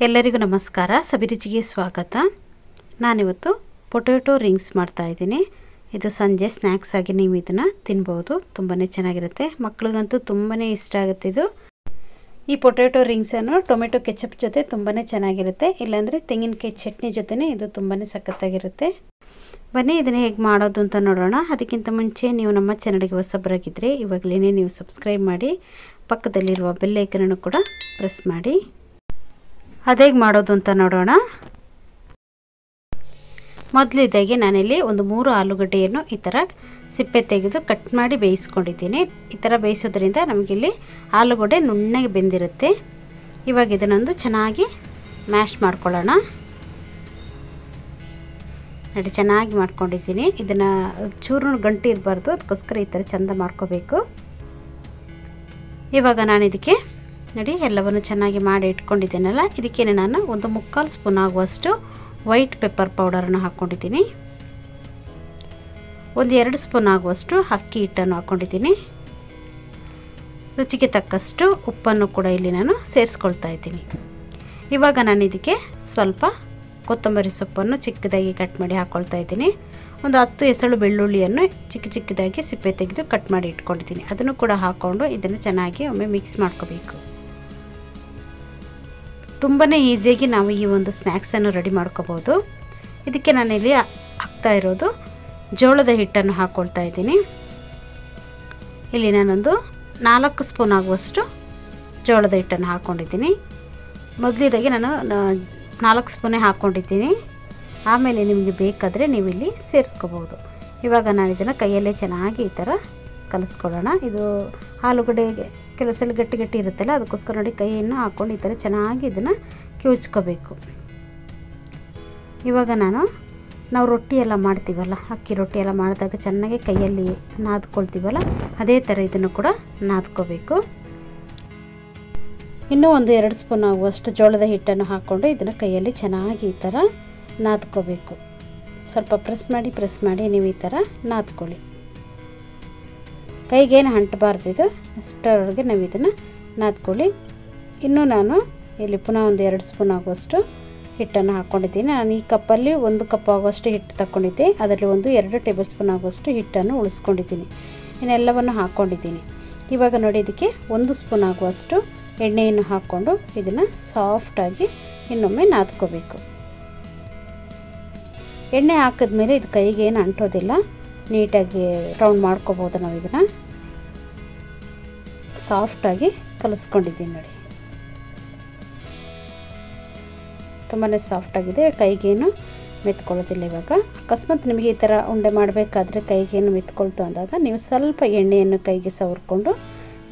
ಎಲ್ಲರಿಗೂ ನಮಸ್ಕಾರ. ಸಬಿ ರುಚಿಗೆ ಸ್ವಾಗತ. ನಾನಿವತ್ತು ಪೊಟ್ಯಾಟೊ ರಿಂಗ್ಸ್ ಮಾಡ್ತಾ ಇದ್ದೀನಿ. ಇದು ಸಂಜೆ ಸ್ನ್ಯಾಕ್ಸ್ ಆಗಿ ನೀವು ಇದನ್ನು ತಿನ್ಬೋದು. ತುಂಬಾ ಚೆನ್ನಾಗಿರುತ್ತೆ, ಮಕ್ಕಳಿಗಂತೂ ತುಂಬಾ ಇಷ್ಟ ಆಗುತ್ತೆ ಇದು. ಈ ಪೊಟ್ಯಾಟೊ ರಿಂಗ್ಸನ್ನು ಟೊಮೆಟೊ ಕೆಚಪ್ ಜೊತೆ ತುಂಬಾ ಚೆನ್ನಾಗಿರುತ್ತೆ, ಇಲ್ಲಾಂದರೆ ತೆಂಗಿನಕಾಯಿ ಚಟ್ನಿ ಜೊತೆನೇ ಇದು ತುಂಬಾ ಸಖತ್ತಾಗಿರುತ್ತೆ. ಬನ್ನಿ ಇದನ್ನು ಹೇಗೆ ಮಾಡೋದು ಅಂತ ನೋಡೋಣ. ಅದಕ್ಕಿಂತ ಮುಂಚೆ ನೀವು ನಮ್ಮ ಚಾನಲ್ಗೆ ಹೊಸಬರಾಗಿದ್ದರೆ ಇವಾಗಲೇ ನೀವು ಸಬ್ಸ್ಕ್ರೈಬ್ ಮಾಡಿ, ಪಕ್ಕದಲ್ಲಿರುವ ಬೆಲ್ ಐಕನನ್ನು ಕೂಡ ಪ್ರೆಸ್ ಮಾಡಿ. ಅದೇಗೆ ಮಾಡೋದು ಅಂತ ನೋಡೋಣ. ಮೊದಲಿದ್ದಾಗೆ ನಾನಿಲ್ಲಿ ಒಂದು 3 ಆಲೂಗಡ್ಡೆಯನ್ನು ಈ ಥರ ಸಿಪ್ಪೆ ತೆಗೆದು ಕಟ್ ಮಾಡಿ ಬೇಯಿಸ್ಕೊಂಡಿದ್ದೀನಿ. ಈ ಥರ ಬೇಯಿಸೋದ್ರಿಂದ ನಮಗಿಲ್ಲಿ ಆಲೂಗಡ್ಡೆ ನುಣ್ಣಗೆ ಬೆಂದಿರುತ್ತೆ. ಇವಾಗ ಇದನ್ನೊಂದು ಚೆನ್ನಾಗಿ ಮ್ಯಾಶ್ ಮಾಡ್ಕೊಳ್ಳೋಣ. ನೋಡಿ, ಚೆನ್ನಾಗಿ ಮಾಡ್ಕೊಂಡಿದ್ದೀನಿ. ಇದನ್ನು ಚೂರು ಗಂಟು ಇರಬಾರ್ದು, ಅದಕ್ಕೋಸ್ಕರ ಈ ಥರ ಚೆಂದ ಮಾಡ್ಕೋಬೇಕು. ಇವಾಗ ನಾನು ಇದಕ್ಕೆ ನೋಡಿ ಎಲ್ಲವನ್ನು ಚೆನ್ನಾಗಿ ಮಾಡಿ ಇಟ್ಕೊಂಡಿದ್ದೀನಲ್ಲ, ಇದಕ್ಕೇನೆ ನಾನು ಒಂದು 3/4 ಸ್ಪೂನ್ ಆಗುವಷ್ಟು ವೈಟ್ ಪೆಪ್ಪರ್ ಪೌಡರನ್ನು ಹಾಕ್ಕೊಂಡಿದ್ದೀನಿ. ಒಂದು 2 ಸ್ಪೂನ್ ಆಗುವಷ್ಟು ಅಕ್ಕಿ ಹಿಟ್ಟನ್ನು ಹಾಕ್ಕೊಂಡಿದ್ದೀನಿ. ರುಚಿಗೆ ತಕ್ಕಷ್ಟು ಉಪ್ಪನ್ನು ಕೂಡ ಇಲ್ಲಿ ನಾನು ಸೇರಿಸ್ಕೊಳ್ತಾ ಇದ್ದೀನಿ. ಇವಾಗ ನಾನು ಇದಕ್ಕೆ ಸ್ವಲ್ಪ ಕೊತ್ತಂಬರಿ ಸೊಪ್ಪನ್ನು ಚಿಕ್ಕದಾಗಿ ಕಟ್ ಮಾಡಿ ಹಾಕ್ಕೊಳ್ತಾ ಇದ್ದೀನಿ. ಒಂದು 10 ಎಸಳು ಬೆಳ್ಳುಳ್ಳಿಯನ್ನು ಚಿಕ್ಕದಾಗಿ ಸಿಪ್ಪೆ ತೆಗೆದು ಕಟ್ ಮಾಡಿ ಇಟ್ಕೊಂಡಿದ್ದೀನಿ. ಅದನ್ನು ಕೂಡ ಹಾಕ್ಕೊಂಡು ಇದನ್ನು ಚೆನ್ನಾಗಿ ಒಮ್ಮೆ ಮಿಕ್ಸ್ ಮಾಡ್ಕೋಬೇಕು. ತುಂಬಾ ಈಸಿಯಾಗಿ ನಾವು ಈ ಒಂದು ಸ್ನ್ಯಾಕ್ಸನ್ನು ರೆಡಿ ಮಾಡ್ಕೋಬೋದು. ಇದಕ್ಕೆ ನಾನಿಲ್ಲಿ ಹಾಕ್ತಾ ಇರೋದು ಜೋಳದ ಹಿಟ್ಟನ್ನು ಹಾಕ್ಕೊಳ್ತಾ ಇದ್ದೀನಿ. ಇಲ್ಲಿ ನಾನೊಂದು 4 ಸ್ಪೂನ್ ಆಗುವಷ್ಟು ಜೋಳದ ಹಿಟ್ಟನ್ನು ಹಾಕ್ಕೊಂಡಿದ್ದೀನಿ. ಮೊದಲಿದಾಗಿ ನಾನು 4 ಸ್ಪೂನೇ ಹಾಕ್ಕೊಂಡಿದ್ದೀನಿ. ಆಮೇಲೆ ನಿಮಗೆ ಬೇಕಾದರೆ ನೀವು ಇಲ್ಲಿ ಸೇರಿಸ್ಕೋಬೋದು. ಇವಾಗ ನಾನು ಇದನ್ನು ಕೈಯಲ್ಲೇ ಚೆನ್ನಾಗಿ ಈ ಥರ ಕಲಿಸ್ಕೊಳ್ಳೋಣ. ಇದು ಆಲೂಗಡ್ಡೆಗೆ ಕೆಲವು ಸಲ ಗಟ್ಟಿ ಇರುತ್ತಲ್ಲ, ಅದಕ್ಕೋಸ್ಕರ ನೋಡಿ ಕೈಯನ್ನು ಹಾಕ್ಕೊಂಡು ಈ ಥರ ಚೆನ್ನಾಗಿ ಇದನ್ನು ಕಿವುಚ್ಕೋಬೇಕು. ಇವಾಗ ನಾವು ರೊಟ್ಟಿ ಎಲ್ಲ ಮಾಡ್ತೀವಲ್ಲ, ಅಕ್ಕಿ ರೊಟ್ಟಿ ಎಲ್ಲ ಮಾಡಿದಾಗ ಚೆನ್ನಾಗಿ ಕೈಯಲ್ಲಿ ನಾದ್ಕೊಳ್ತೀವಲ್ಲ, ಅದೇ ಥರ ಇದನ್ನು ಕೂಡ ನಾದ್ಕೋಬೇಕು. ಇನ್ನೂ ಒಂದು 2 ಸ್ಪೂನ್ ಆಗುವಷ್ಟು ಜೋಳದ ಹಿಟ್ಟನ್ನು ಹಾಕ್ಕೊಂಡು ಇದನ್ನು ಕೈಯಲ್ಲಿ ಚೆನ್ನಾಗಿ ಈ ಥರ ನಾದ್ಕೋಬೇಕು. ಸ್ವಲ್ಪ ಪ್ರೆಸ್ ಮಾಡಿ ನೀವು ಈ ಥರ ನಾದ್ಕೊಳ್ಳಿ. ಕೈಗೇನು ಅಂಟಬಾರ್ದಿದು, ಅಷ್ಟರೊಳಗೆ ನಾವು ಇದನ್ನು ನಾದ್ಕೊಳ್ಳಿ. ಇನ್ನೂ ನಾನು ಇಲ್ಲಿ ಪುನಃ ಒಂದು 2 ಸ್ಪೂನ್ ಆಗುವಷ್ಟು ಹಿಟ್ಟನ್ನು ಹಾಕ್ಕೊಂಡಿದ್ದೀನಿ. ನಾನು ಈ ಕಪ್ಪಲ್ಲಿ 1 ಕಪ್ ಆಗುವಷ್ಟು ಹಿಟ್ಟು ತಗೊಂಡಿದ್ದೆ, ಅದರಲ್ಲಿ ಒಂದು 2 ಟೇಬಲ್ ಸ್ಪೂನ್ ಆಗುವಷ್ಟು ಹಿಟ್ಟನ್ನು ಉಳಿಸ್ಕೊಂಡಿದ್ದೀನಿ. ಇನ್ನೆಲ್ಲವನ್ನು ಹಾಕ್ಕೊಂಡಿದ್ದೀನಿ. ಇವಾಗ ನೋಡಿ ಇದಕ್ಕೆ 1 ಸ್ಪೂನ್ ಆಗುವಷ್ಟು ಎಣ್ಣೆಯನ್ನು ಹಾಕ್ಕೊಂಡು ಇದನ್ನು ಸಾಫ್ಟಾಗಿ ಇನ್ನೊಮ್ಮೆ ನಾದ್ಕೋಬೇಕು. ಎಣ್ಣೆ ಹಾಕಿದ್ಮೇಲೆ ಇದು ಕೈಗೆ ಏನು ಅಂಟೋದಿಲ್ಲ, ನೀಟಾಗಿ ರೌಂಡ್ ಮಾಡ್ಕೋಬೋದು. ನಾವು ಇದನ್ನು ಸಾಫ್ಟಾಗಿ ಕಲಿಸ್ಕೊಂಡಿದ್ದೀನಿ ನೋಡಿ, ತುಂಬಾ ಸಾಫ್ಟಾಗಿದೆ, ಕೈಗೇನು ಮೆತ್ಕೊಳ್ಳೋದಿಲ್ಲ. ಇವಾಗ ಅಕಸ್ಮಾತ್ ನಿಮಗೆ ಈ ಥರ ಉಂಡೆ ಮಾಡಬೇಕಾದ್ರೆ ಕೈಗೇನು ಮೆತ್ಕೊಳ್ತು ಅಂದಾಗ ನೀವು ಸ್ವಲ್ಪ ಎಣ್ಣೆಯನ್ನು ಕೈಗೆ ಸವರ್ಕೊಂಡು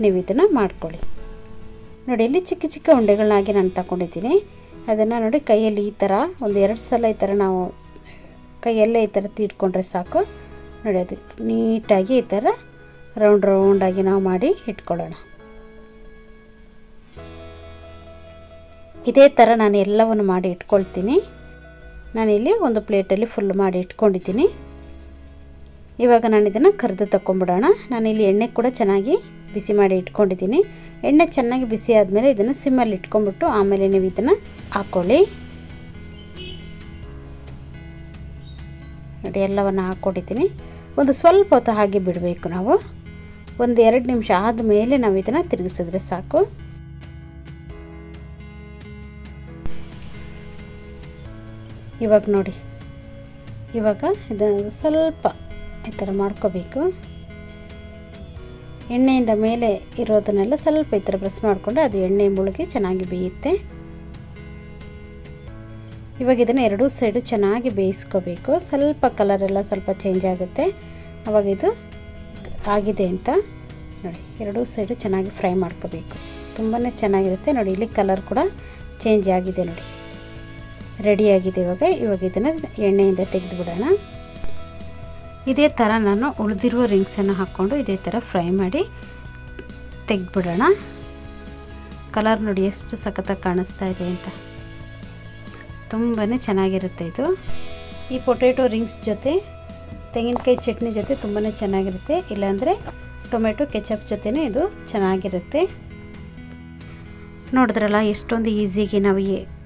ನೀವು ಇದನ್ನು ಮಾಡ್ಕೊಳ್ಳಿ. ನೋಡಿ, ಇಲ್ಲಿ ಚಿಕ್ಕ ಉಂಡೆಗಳನ್ನಾಗಿ ನಾನು ತಗೊಂಡಿದ್ದೀನಿ. ಅದನ್ನು ನೋಡಿ ಕೈಯಲ್ಲಿ ಈ ಥರ ಒಂದು 2 ಸಲ ಈ ಥರ ನಾವು ಕೈಯಲ್ಲೇ ಈ ಥರ ತೀಡ್ಕೊಂಡ್ರೆ ಸಾಕು. ನೋಡಿ, ಅದು ನೀಟಾಗಿ ಈ ಥರ ರೌಂಡಾಗಿ ನಾವು ಮಾಡಿ ಇಟ್ಕೊಳ್ಳೋಣ. ಇದೇ ಥರ ನಾನು ಎಲ್ಲವನ್ನು ಮಾಡಿ ಇಟ್ಕೊಳ್ತೀನಿ. ನಾನಿಲ್ಲಿ ಒಂದು ಪ್ಲೇಟಲ್ಲಿ ಫುಲ್ ಮಾಡಿ ಇಟ್ಕೊಂಡಿದ್ದೀನಿ. ಇವಾಗ ನಾನು ಇದನ್ನು ಕರೆದು ತಗೊಂಡ್ಬಿಡೋಣ. ನಾನಿಲ್ಲಿ ಎಣ್ಣೆ ಕೂಡ ಚೆನ್ನಾಗಿ ಬಿಸಿ ಮಾಡಿ ಇಟ್ಕೊಂಡಿದ್ದೀನಿ. ಎಣ್ಣೆ ಚೆನ್ನಾಗಿ ಬಿಸಿ ಆದಮೇಲೆ ಇದನ್ನು ಸಿಮ್ಮಲ್ಲಿ ಇಟ್ಕೊಂಡ್ಬಿಟ್ಟು ಆಮೇಲೆ ನೀವು ಇದನ್ನು ಹಾಕ್ಕೊಳ್ಳಿ. ನೋಡಿ, ಎಲ್ಲವನ್ನು ಹಾಕ್ಕೊಂಡಿದ್ದೀನಿ. ಒಂದು ಸ್ವಲ್ಪ ಹೊತ್ತು ಹಾಗೆ ಬಿಡಬೇಕು. ನಾವು ಒಂದು 2 ನಿಮಿಷ ಆದಮೇಲೆ ನಾವು ಇದನ್ನು ತಿರುಗಿಸಿದ್ರೆ ಸಾಕು. ಇವಾಗ ನೋಡಿ, ಇವಾಗ ಇದನ್ನು ಸ್ವಲ್ಪ ಈ ಥರ ಮಾಡ್ಕೋಬೇಕು. ಎಣ್ಣೆಯಿಂದ ಮೇಲೆ ಇರೋದನ್ನೆಲ್ಲ ಸ್ವಲ್ಪ ಈ ಥರ ಪ್ರೆಸ್ ಮಾಡಿಕೊಂಡ್ರೆ ಅದು ಎಣ್ಣೆ ಮುಳುಗಿ ಚೆನ್ನಾಗಿ ಬೇಯುತ್ತೆ. ಇವಾಗ ಇದನ್ನು 2 ಸೈಡು ಚೆನ್ನಾಗಿ ಬೇಯಿಸ್ಕೋಬೇಕು. ಸ್ವಲ್ಪ ಕಲರೆಲ್ಲ ಸ್ವಲ್ಪ ಚೇಂಜ್ ಆಗುತ್ತೆ, ಆವಾಗ ಇದು ಆಗಿದೆ ಅಂತ. ನೋಡಿ, 2 ಸೈಡು ಚೆನ್ನಾಗಿ ಫ್ರೈ ಮಾಡ್ಕೋಬೇಕು. ತುಂಬಾ ಚೆನ್ನಾಗಿರುತ್ತೆ. ನೋಡಿ, ಇಲ್ಲಿ ಕಲರ್ ಕೂಡ ಚೇಂಜ್ ಆಗಿದೆ. ನೋಡಿ, ರೆಡಿಯಾಗಿದೆ. ಇವಾಗ ಇದನ್ನು ಎಣ್ಣೆಯಿಂದ ತೆಗೆದುಬಿಡೋಣ. ಇದೇ ಥರ ನಾನು ಉಳಿದಿರುವ ರಿಂಗ್ಸನ್ನು ಹಾಕ್ಕೊಂಡು ಇದೇ ಥರ ಫ್ರೈ ಮಾಡಿ ತೆಗೆದುಬಿಡೋಣ. ಕಲರ್ ನೋಡಿ ಎಷ್ಟು ಸಖತ್ತಾಗಿ ಕಾಣಿಸ್ತಾ ಇದೆ ಅಂತ, ತುಂಬಾ ಚೆನ್ನಾಗಿರುತ್ತೆ ಇದು. ಈ ಪೊಟ್ಯಾಟೊ ರಿಂಗ್ಸ್ ಜೊತೆ ತೆಂಗಿನಕಾಯಿ ಚಟ್ನಿ ಜೊತೆ ತುಂಬಾ ಚೆನ್ನಾಗಿರುತ್ತೆ, ಇಲ್ಲಾಂದರೆ ಟೊಮೆಟೊ ಕೆಚಪ್ ಜೊತೆನೇ ಇದು ಚೆನ್ನಾಗಿರುತ್ತೆ. ನೋಡಿದ್ರಲ್ಲ ಎಷ್ಟೊಂದು ಈಸಿಯಾಗಿ ನಾವು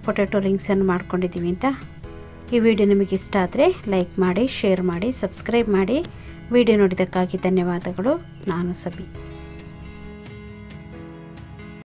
ಪೊಟ್ಯಾಟೊ ರಿಂಗ್ಸನ್ನು ಮಾಡ್ಕೊಂಡಿದ್ದೀವಿ ಅಂತ. ಈ ವಿಡಿಯೋ ನಿಮಗೆ ಇಷ್ಟ ಆದರೆ ಲೈಕ್ ಮಾಡಿ, ಶೇರ್ ಮಾಡಿ, ಸಬ್ಸ್ಕ್ರೈಬ್ ಮಾಡಿ. ವಿಡಿಯೋ ನೋಡಿದ್ದಕ್ಕಾಗಿ ಧನ್ಯವಾದಗಳು. ನಾನು ಸಬಿ.